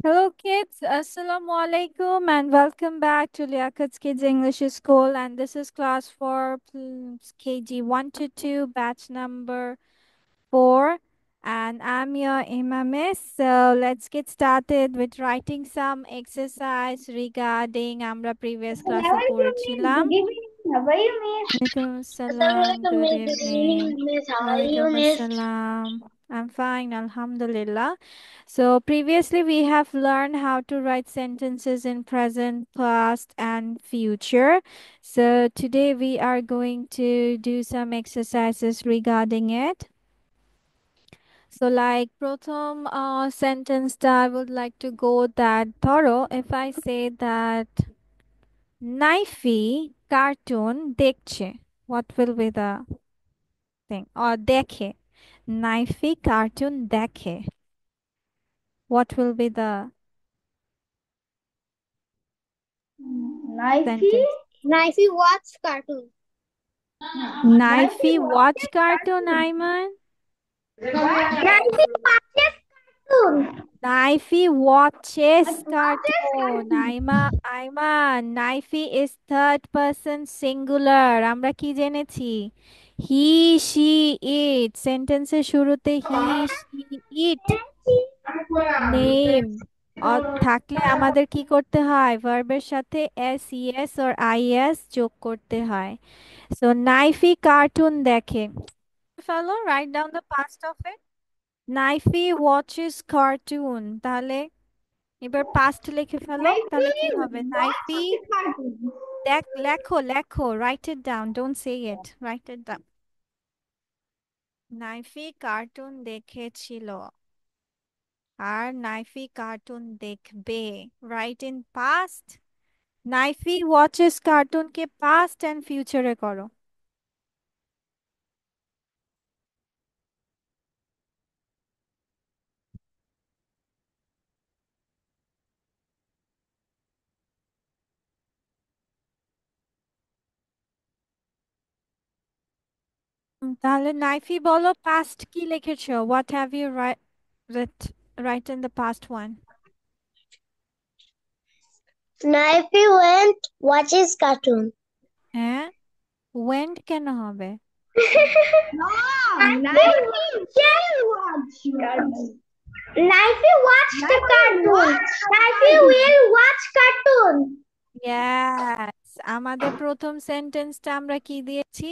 Hello kids, Assalamu alaikum and welcome back to Liakat's Kids English School, and this is class 4 KG 1 to 2 batch number 4, and I'm your Imamis. So let's get started with writing some exercise regarding আমরা previous class এ পড়েছিলাম। Good evening. How are you, miss? Walaikum assalam, Assalamualaikum, good miss. Good evening. evening, miss. How are you, Walaikum miss? assalam. I'm fine, Alhamdulillah. So previously we have learned how to write sentences in present, past, and future. So today we are going to do some exercises regarding it. So like prothom sentence I would like to go that thorough. If I say that Naify cartoon দেখছে, what will be the thing? Or দেখে. Naify cartoon দেখে. What will be the Knifey? sentence? Knifey watch cartoon. Naify Knifey watch watches cartoon, cartoon. Ayman. Knifey watches cartoon. Naify watches Watches cartoon. cartoon. Ayman. Naify is third person singular. আমরা কি জেনেছি? He, she, it. সেন্টেন্সের শুরুতে he, she, it name থাকলে আমাদের কি করতে হয়? ভার্বের সাথে এস ইএস অর আইএস যোগ করতে হয়। সো নাইফি কার্টুন দেখে। ফেলো write down the past of it. Knifey watches cartoon. তাহলে এবার পাস্ট লিখে ফেলো, তাহলে কি হবে? Knifey নাইফি watches cartoon. লেখো লেখো, write it down, don't say it, write it down. Knifey cartoon দেখেছিল আর নাইফি কার্টুন দেখবে। Write in past. Knifey watches কার্টুনকে পাস্ট অ্যান্ড ফিউচারে করো। তাহলে নাইফি বলো পাস্ট কি লিখেছো? What have you write in the past one? Knifey went watches cartoon. হ্যাঁ, ওয়েন্ট কেন হবে? No, Knifey shall watch cartoon. Knifey watched the cartoon. Knifey will watch cartoon. Yes, আমাদের প্রথম সেন্টেন্সটা আমরা কি দিয়েছি?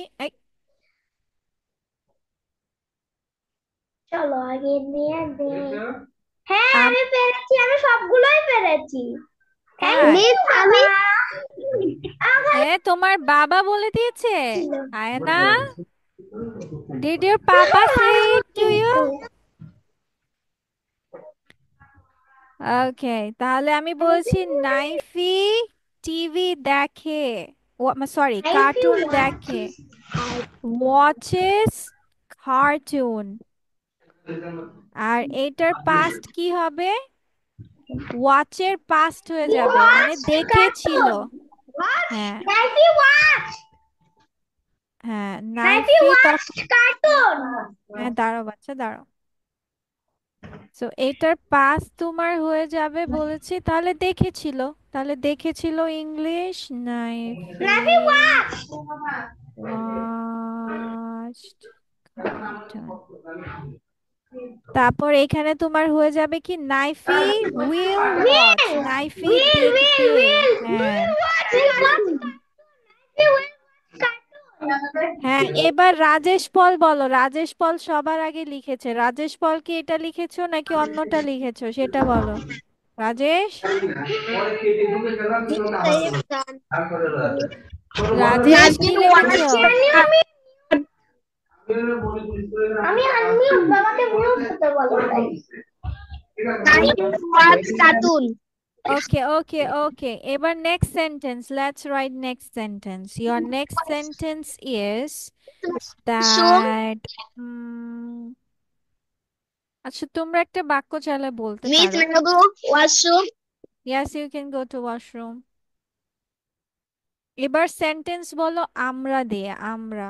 চলো আগে নিয়ে দিই। হ্যাঁ আমি পেরেছি, আমি সবগুলোই পেরেছি। থ্যাংক তাই? ইউ আমি তোমার বাবা বলে দিয়েছে? আয়না, did your papa say it to you? Okay, তাহলে আমি বলছি নাইফি টিভি দেখে, সরি কার্টুন দেখে। Watches cartoon. আর এটার পাস্ট কি হবে? ওয়াচের পাস্ট হয়ে যাবে, মানে দেখেছিল। হ্যাঁ নাইফি ওয়াচ হ্যাঁ, নাইফি নাইফি ওয়াচ তখন, কার্টুন। হ্যাঁ দাঁড়াও বাচ্চা দাঁড়াও। সো এটার পাস্ট তোমার হয়ে যাবে বলেছি, তাহলে দেখেছিল। তাহলে দেখেছিল English Naifi Naifi watch watched cartoon. তারপর এখানে তোমার হয়ে যাবে কি? Naifi will watch. Will Naifi will will দেখবে। উইল হ্যাঁ ওয়াচ কার্টুন। হ্যাঁ, এবার রাজেশ পল বলো। রাজেশ পল সবার আগে লিখেছে। রাজেশ পল কি এটা লিখেছো নাকি অন্যটা লিখেছো সেটা বলো। রাজেশ, রাজেশ কি নাইফি লিখেছো? ওয়াচ আমি আনমিউট আমাকে মিউট হতে বলো তাই Naifi watch cartoon Okay, okay, okay. এবার next sentence. Let's write next sentence. Your next sentence is some that আচ্ছা তোমরা একটা বাক্য চাইলে বলতে মিস পারো। মেনবো washroom Yes, you can go to washroom. এবার সেন্টেন্স বলো আমরা দিয়ে, আমরা।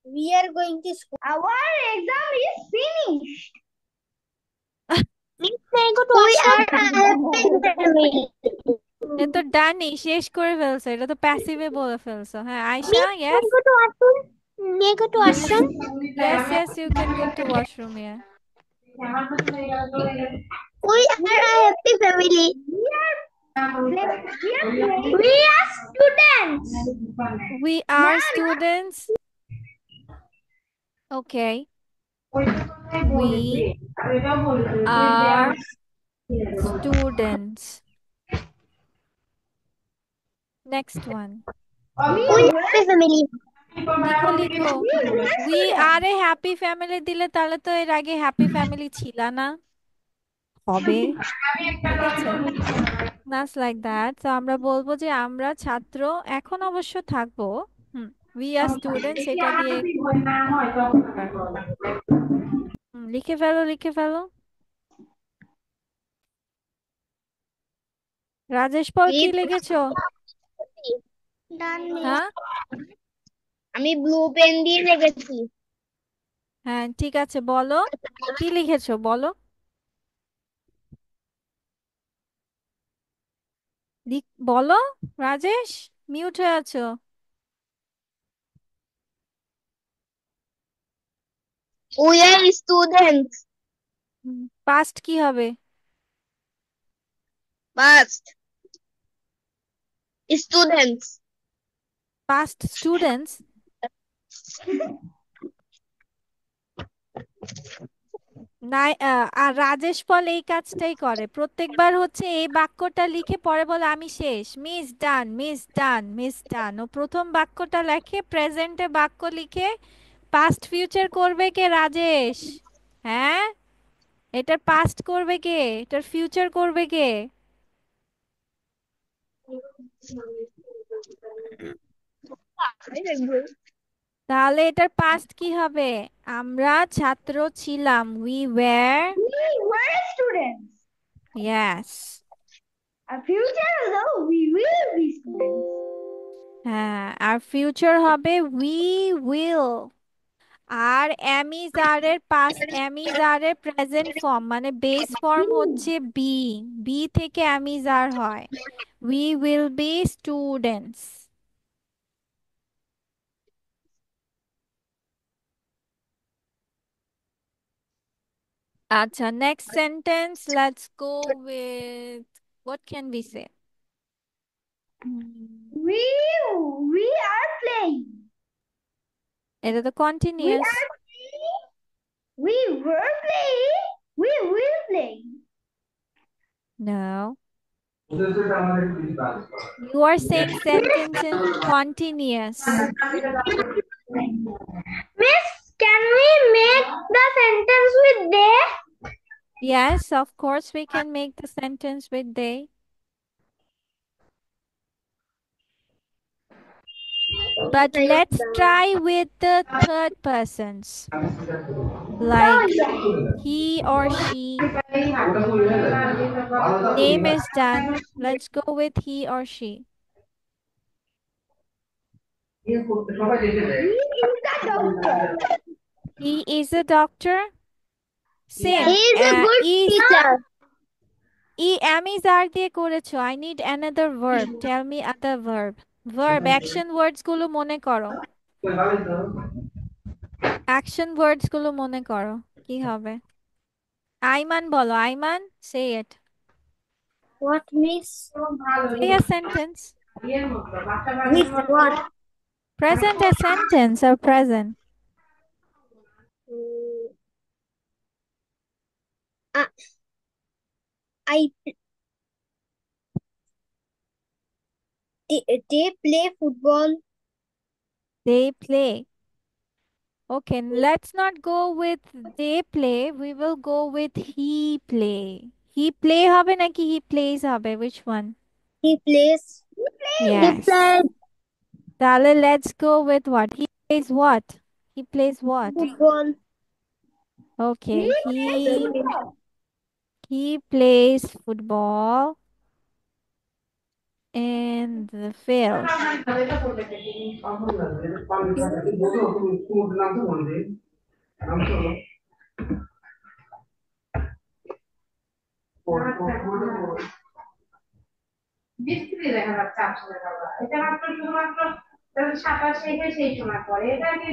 we are going to school our exam is finished We are a happy family. এ তো ডানি শেষ করে ফেলছো, এটা তো প্যাসিভে বলে ফেলছো। হ্যাঁ Ayesha, Miss, may yes I go to washroom? May I go to yes washroom? Yes yes, you can go to washroom. We are a happy family. We are students. We are students. Okay. We are students. Next one. We are happy family. লিখো লিখো। We are A happy family দিলে তাহলে তো এর আগে happy family ছিল না, হবে। ঠিক আছে, দ্যাটস লাইক দ্যাট। তো আমরা বলবো যে আমরা ছাত্র, এখন অবশ্য থাকবো। হুম, উই আর স্টুডেন্টস এটা দিয়ে পারবো। লিখে ফেলো লিখে ফেলো। রাজেশ পল কি লিখেছো? Done, miss. হ্যাঁ আমি ব্লু পেন দিয়ে লিখেছি। হ্যাঁ ঠিক আছে, বলো কি লিখেছো বলো। বলো রাজেশ, মিউট হয়ে আছো। We are students. পাস্ট কি হবে? Past. Students. Past students. না, আর রাজেশ পল এই কাজটাই করে প্রত্যেকবার, হচ্ছে এই বাক্যটা লিখে পরে বলে আমি শেষ, মিস ডান মিস ডান মিস ডান। ও প্রথম বাক্যটা লেখে, প্রেজেন্টে বাক্য লিখে পাস্ট ফিউচার করবে কে? রাজেশ। হ্যাঁ, এটার পাস্ট করবে কে, এটার ফিউচার করবে কে? তাহলে এটার পাস্ট কি হবে? আমরা ছাত্র ছিলাম, we were. We were students. Yes. Our future though we will be students. হ্যাঁ, আর ফিউচার হবে উই উইল। আর অ্যামিজারের পাস্ট, অ্যামিজারের প্রেজেন্ট ফর্ম মানে বেস ফর্ম হচ্ছে বি, বি থেকে অ্যামিজার হয়। We will be students. আচ্ছা, next sentence, let's go with what can be say. We we are playing. এটা তো We continuous. are playing. We were playing. We will play. No, you are saying sentence in continuous. Miss, can we make the sentence with they? Yes, of course we can make the sentence with they. But let's try with the third persons, like he or she. Name is done. Let's go with he or she. He is the doctor. He is a doctor. He Same. is a good Is teacher. am is are দিয়ে করেছো। I need another verb. Tell me other verb. Verb, action words গুলো মনে করো। Action ওয়ার্ডস গুলো মনে করো, কি হবে? আইমান বলো, Ayman, say it. What, miss? Say a sentence. Miss, what? Present a sentence or present. Mm, uh, I they play football. They play. Okay, let's not go with they play. We will go with he play. He play হবে নাকি he plays হবে? Which one? He plays. He Yes. plays তাহলে let's go with what? He plays what? He plays what? football. Okay, Plays he football. he plays football in the field. বিস্তৃতি দেখা যাচ্ছে আসলে বাবা এটা মাত্র শুধুমাত্র সাঁতার শেখে সেই সময় পরে এটা কি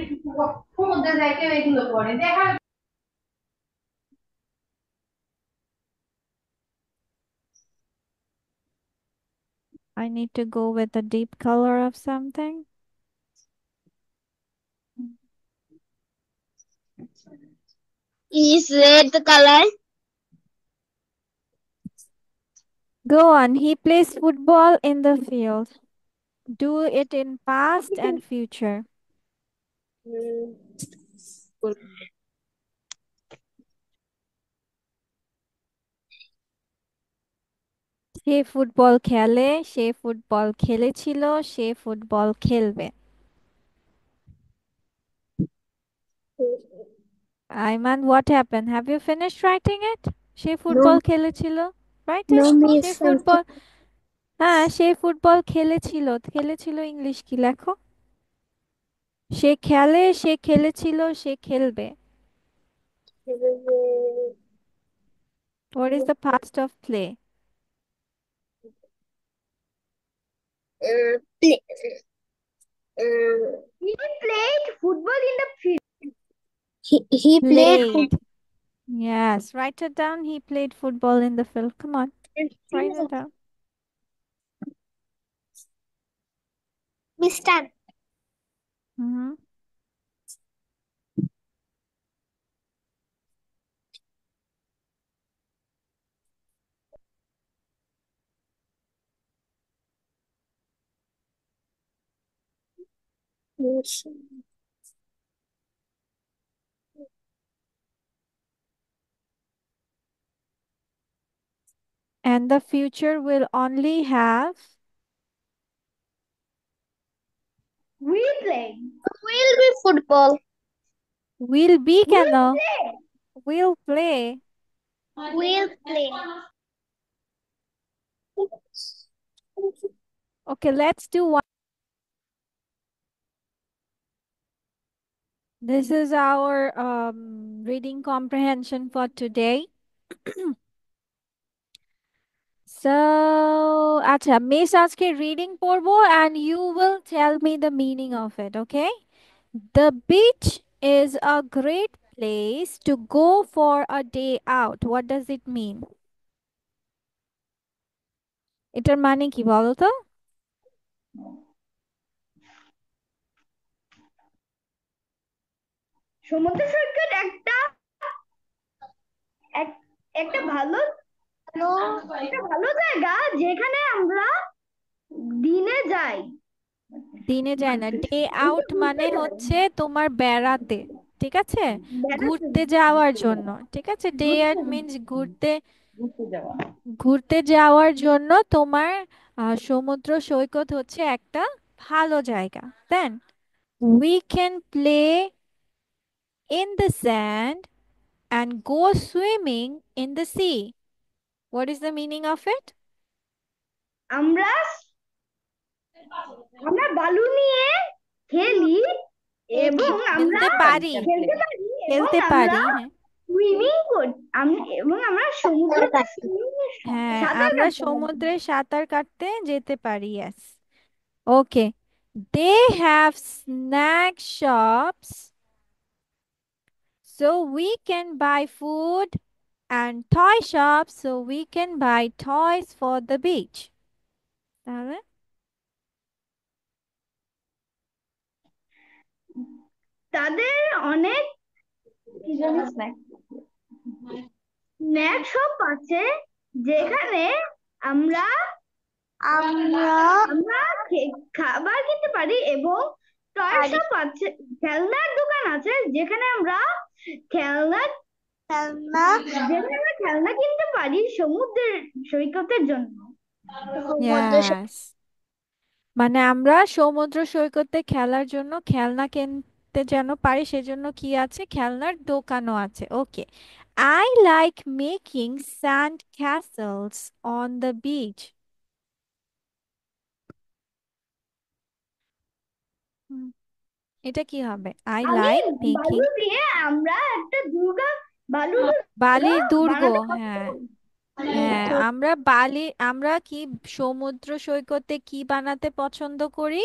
সমুদ্রে যায় কেউ এগুলো করে দেখা I need to go with a deep color of something. Is red the color? Go on. He plays football in the field. Do it in past and future. Hmm. Say football খেলে, সে football খেলেছিল, সে football খেলবে। Ayman, what happened? Have you finished writing it? Say football No, খেলেছিল. Write no it. Say miss something. Football, হ্যাঁ, সে football খেলেছিল। খেলেছিল English কি লেখো? সে খেলে, সে খেলেছিল, সে খেলবে। What is the past of play? Play, uh, he played football in the field he played football. Played. Yes, write it down. He played football in the field. Come on, write it down. Mister. Hmm. And the future will only have, we play Will be football. will be কেন? will play Will play. Will play. Okay, let's do one. This is our reading comprehension for today. So, আচ্ছা miss আজকে reading পড়বো and you will tell me the meaning of it, okay? The beach is a great place to go for a day out. What does it mean? এটার মানে কি বলো তো? সমুদ্র সৈকত একটা ভালো একটা ভালো জায়গা যেখানে আমরা দিনে যাই দিনে যায় না, ডে আউট মানে হচ্ছে তোমার বেড়াতে, ঠিক আছে, বেড়াতে ঘুরতে যাওয়ার জন্য, ঠিক আছে, ডে আউট ঘুরতে মিন্স ঘুরতে, ঘুরতে যাওয়ার জন্য তোমার সমুদ্র সৈকত হচ্ছে একটা ভালো জায়গা। দেন we can play in the sand and go swimming in the sea. What is the meaning of it? আমরা আমরা বালু নিয়ে খেলি এবং আমরা খেলতে পারি, খেলতে পারি এবং খেলতে আমরা পারি, হ্যাঁ। সুইমিং করি এবং আমরা সমুদ্রতে হ্যাঁ, সাঁতার আমরা কাটতে পারি সমুদ্রে সাঁতার কাটতে যেতে পারি, yes. Okay. They have snack shops so we can buy food and toy shops so we can buy toys for the beach. তাহলে তাদের অনেক কি জানি স্ন্যাক শপ আছে যেখানে আমরা আমরা আমরা খাবার কিনতে পারি এবং টয় শপ আছে খেলনার দোকান আছে যেখানে আমরা খেলনা খেলনা খেলনা কিনতে পারি সমুদ্রের সৈকতের জন্য মধ্যে yes, মানে আমরা সমুদ্র সৈকতে খেলার জন্য খেলনা কিনতে যেন পারি সেজন্য কি আছে, খেলনার দোকানও আছে। ওকে, I like making sand castles on the beach. হুম, এটা কি হবে? I আমি like making বালু দিয়ে আমরা একটা দুর্গা বালুর দুর্গা বালির দুর্গ, বানাতে হ্যাঁ, পারবো হ্যাঁ, আমরা কি সমুদ্র সৈকতে কি বানাতে পছন্দ করি?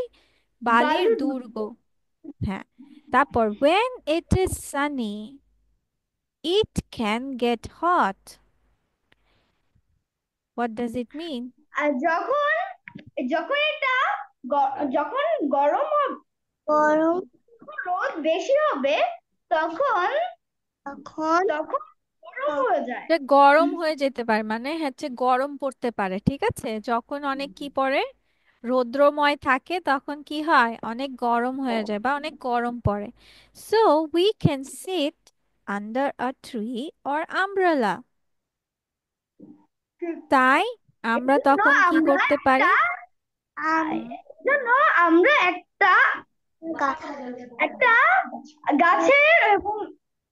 বালির বালুর দুর্গ। হ্যাঁ, তারপর when it is sunny it can get hot. What does it mean? আর যখন যখন এটা যখন গরম হবে, গরম রোদ বেশি হবে, তখন তখন তখন গরম হয়ে যায়। এটা গরম হয়ে যেতে পারে, মানে হচ্ছে গরম পড়তে পারে, ঠিক আছে? যখন অনেক কি পড়ে, রৌদ্রময় থাকে, তখন কি হয়, অনেক গরম হয়ে যায় বা অনেক গরম পড়ে। So we can sit under a tree or umbrella. তাই আমরা এজন্য তখন কি আমরা করতে পারি? একটা আম হুম, এজন্য আমরা একটা গাছ একটা গাছের এবং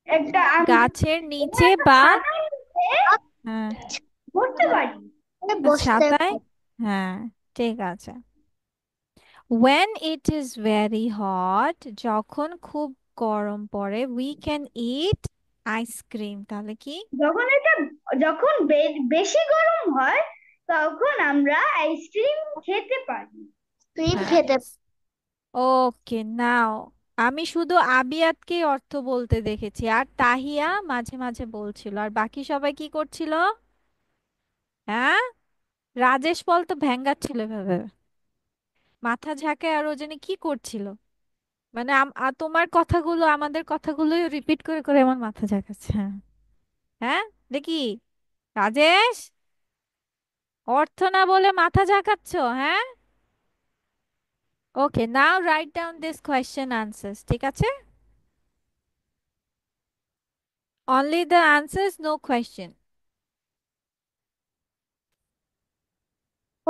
একটা গাছের নিচে বা ছাতার নিচে হ্যাঁ, বসতে পারি। বসতে ছাতায়। হ্যাঁ, ঠিক আছে। When it is very hot, যখন খুব গরম পড়ে, we can eat ice cream। তাহলে কি? যখন এটা যখন বেশি গরম হয়, তখন আমরা আইসক্রিম খেতে পারি। ক্রিম হ্যাঁ, খেতে ওকে নাও। আমি শুধু আবিয়াতকেই অর্থ বলতে দেখেছি, আর তাহিয়া মাঝে মাঝে বলছিল, আর বাকি সবাই কি করছিল? হ্যাঁ, রাজেশ বল তো ভ্যাঙ্গাচ্ছিল ভেবে, মাথা ঝাঁকায়, আর ও জানি কি করছিল, মানে তোমার কথাগুলো আমাদের কথাগুলোই রিপিট করে করে আমার মাথা ঝাঁকাচ্ছে। হ্যাঁ, হ্যাঁ, দেখি রাজেশ, অর্থ না বলে মাথা ঝাঁকাচ্ছ, হ্যাঁ? Okay, now write down this question answers, ঠিক আছে? Only the answers, no question.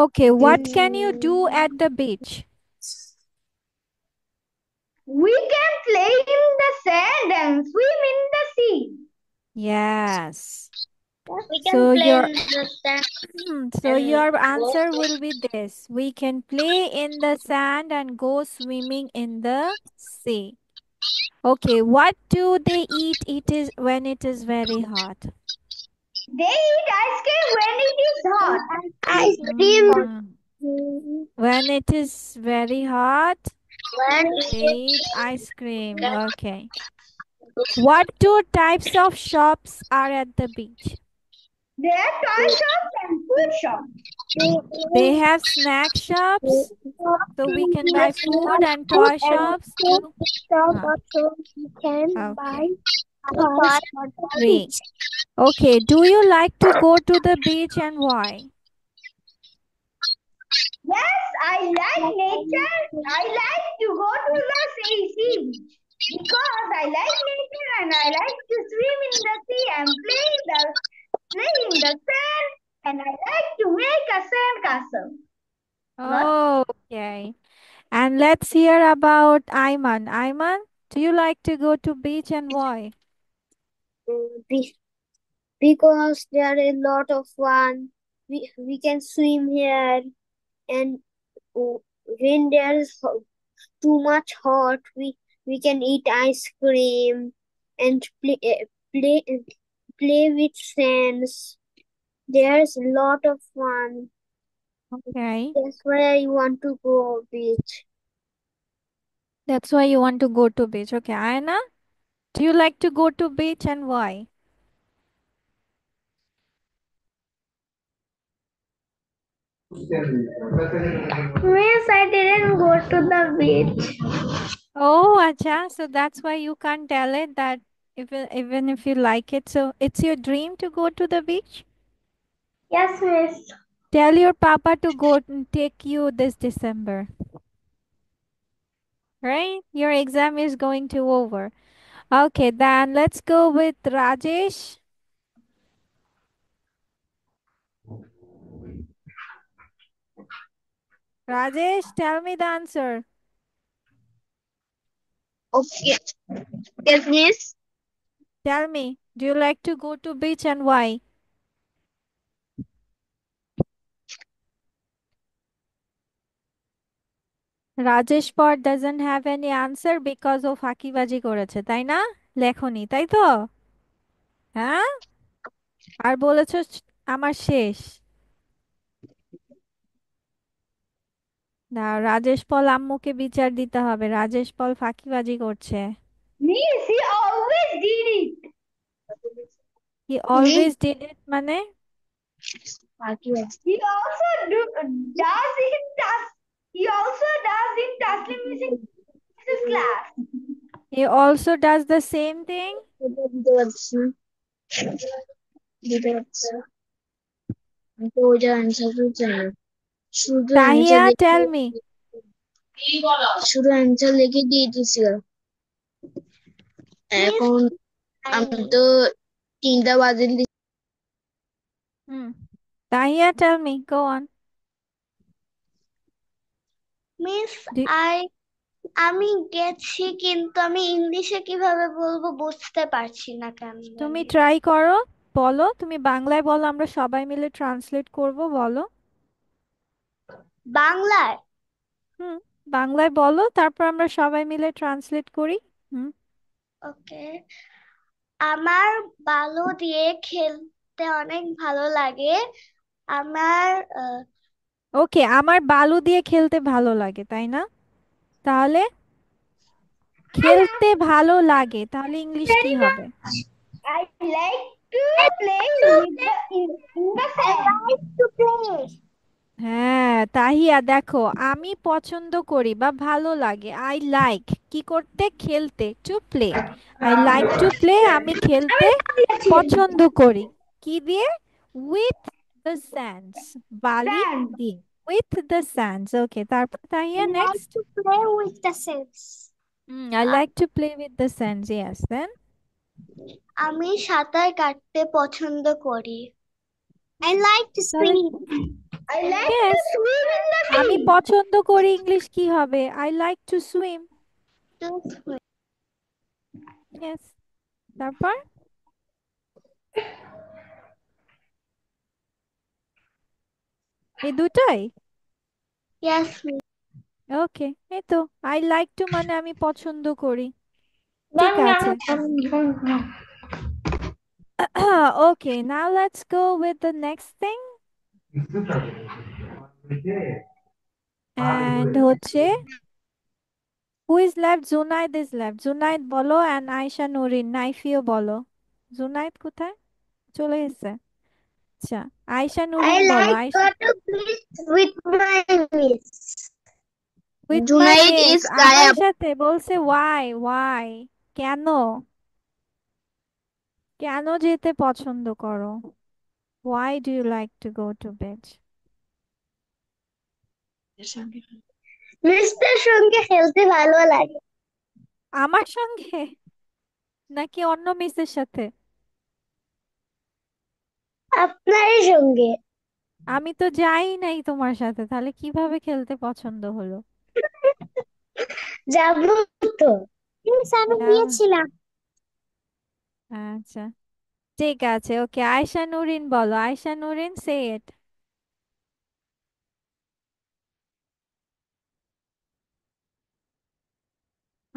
Okay, what can you do at the beach? We can play in the sand and swim in the sea. Yes. we can So play your in the sand so and your go answer will be this. We can play in the sand and go swimming in the sea. Okay, what do they eat it is when it is very hot? They eat ice cream when it is hot. ice cream Mm. When it is very hot, when they it eat ice cream. Okay. What two types of shops are at the beach? There are toy shops and food shops. They have snack shops, so we can buy food, and food toy and shops food too. shop Huh. also you can buy Okay. toys for the Great. kids. Okay. Do you like to go to the beach and why? Yes, I like nature. I like to go to the sea beach because I like nature and I like to swim in the sea and play in the sand and I like to make a sand castle. Okay. And let's hear about Ayman. Ayman, do you like to go to beach and why? Be- because there are a lot of fun. We can swim here and when there's too much hot, we can eat ice cream and play play with friends. There's a lot of fun. Okay. That's why I want to go beach. That's why you want to go to beach. Okay. Ayana, do you like to go to beach and why? Miss, I didn't go to the beach. Oh, acha. So that's why you can't tell it that even if you like it. So it's your dream to go to the beach? Yes, Miss. Tell your papa to go and take you this December. Right? Your exam is going to over. Okay, then let's go with Rajesh. Rajesh, tell me the answer. Okay. Yes, miss. Tell me, do you like to go to beach and why? Rajesh Pod doesn't have any answer because of ফাঁকিবাজি করেছে, তাই না? লেখনি, তাই তো? হ্যাঁ? আর বলেছো আমার শেষ। না, রাজেশ পল আম্মুকে বিচার দিতে হবে, রাজেশ পল ফাঁকিবাজি করছে। Miss, he always did it. He always did it মানে? He also does in he also does in Taslim Mrs. class. He also does the same thing. দিতে পারছি না, দিতে পারছি না। আমি তো ওইটার অ্যান্সার জানি না। শুধু অ্যান্সার তাহিয়া লিখে টেল মি। শুধু অ্যান্সার লিখে দিয়ে দিছিল। এখন আমি তো 3টা বাজে hmm, Tahia tell me, go on. Miss আমি গেছি, কিন্তু আমি ইংলিশে কিভাবে বলবো বুঝতে পারছি না কেন তুমি জানি। ট্রাই করো, বলো, তুমি বাংলায় বলো, আমরা সবাই মিলে ট্রান্সলেট করব, বলো। বাংলায়? হুম, বাংলায় বলো, তারপর আমরা সবাই মিলে ট্রান্সলেট করি। হুম। ওকে। আমার বালু দিয়ে খেলতে অনেক ভালো লাগে। আমার ওকে, আমার বালু দিয়ে খেলতে ভালো লাগে, তাই না? তাহলে খেলতে ভালো লাগে, তাহলে ইংলিশ কি Very হবে? much. I like to play with in the sand. হ্যাঁ তাহিয়া, দেখো, আমি পছন্দ করি বা ভালো লাগে, আই লাইক কি করতে, খেলতে, to play. I like to play, আমি খেলতে পছন্দ করি। কি দিয়ে? উইথ দ্য স্যান্ডস, বালি Sand. দিয়ে, উইথ দ্য স্যান্ডস। ওকে, তারপর Tahia I like next. to play with the sets. I like to play with the sands, yes. Then আমি সাঁতার কাটতে পছন্দ করি। I like to তাহলে swim. I like to yes, swim in the আমি sea. পছন্দ করি, ইংলিশ কি হবে? I like to swim. Yes, তারপর এই দুটাই। ইয়েস। ওকে, এই তো, আই লাইক টু মানে আমি পছন্দ করি। ঠিক আছে। Okay, now let's go with the next thing. End হচ্ছে who is left, Junaid is left. Junaid বলো, এন্ড আয়শা নুরিন, নাইফিও বলো। জুনাইদ কোথায় চলে গেছে? আচ্ছা, আয়শা I নুরিন বলো। like Ayesha, to play with my miss. With my Junaid miss, is আমার Gayab. সাথে বলছে ওয়াই ওয়াই, কেন, কেন যেতে পছন্দ করো? Why do you like to go to beach? মিসদের সঙ্গে খেলতে ভালো লাগে। আমার সঙ্গে নাকি অন্য মিসের সাথে? আপনার সঙ্গে আমি তো যাই নাই তোমার সাথে, তাহলে কিভাবে খেলতে পছন্দ হলো? যাবো তো। মিস আমি যাবে। গিয়েছিলাম। আচ্ছা, ঠিক আছে। ওকে, আয়শা নুরিন বলো। Ayesha Nurin, say it.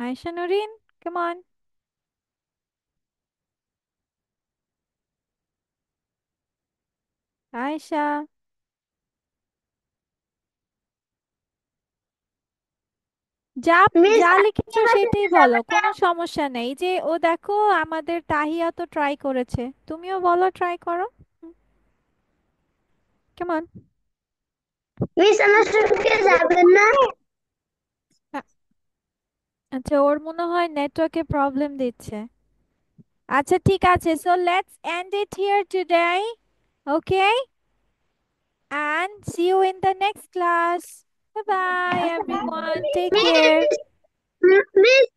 Ayesha Nurin, come on. Ayesha, যা মিস যা আপনি লিখেছো আমার সেটাই সাথে বলো, যাবেন না? কোনো সমস্যা নেই। যে ও দেখো, আমাদের তাহিয়া তো ট্রাই করেছে, তুমিও বলো, ট্রাই করো। কেমন? মিস আমার সঙ্গে যাবেন না? আচ্ছা, ওর মনে হয় নেটওয়ার্কে প্রবলেম দিচ্ছে। আচ্ছা, ঠিক আছে, so let's and it here today, okay, and see you in the next class. Bye bye everyone, take care. Miss miss